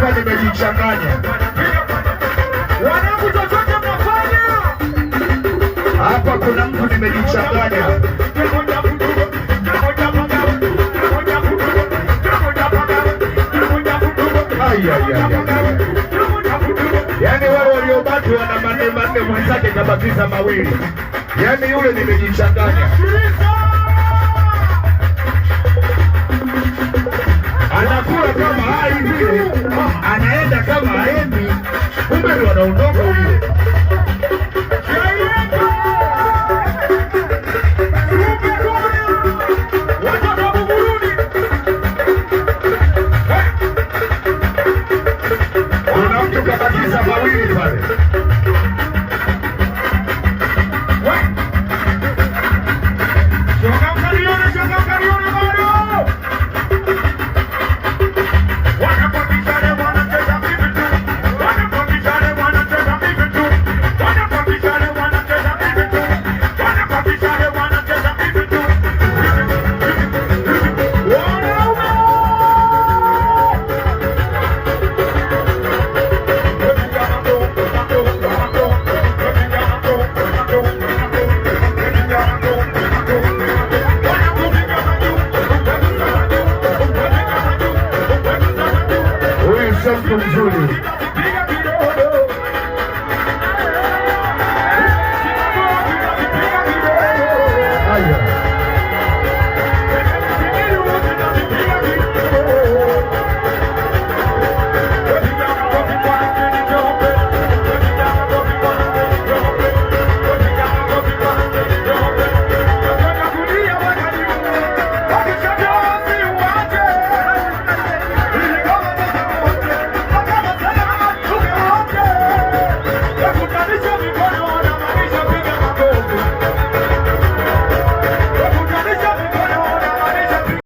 hapa nimejichanganya. Wanangu chochote mnafanya. Hapa kuna mtu nimejichanganya. Yaani wale waliobaki wana manne mwenzake kabakiza mawili. Yaani yule nimejichanganya. Anakula kama hai vile, anaenda kama haendi, kumbe ndio anaondoka yule. Kuna mtu kabakiza mawili pale. Mzuri.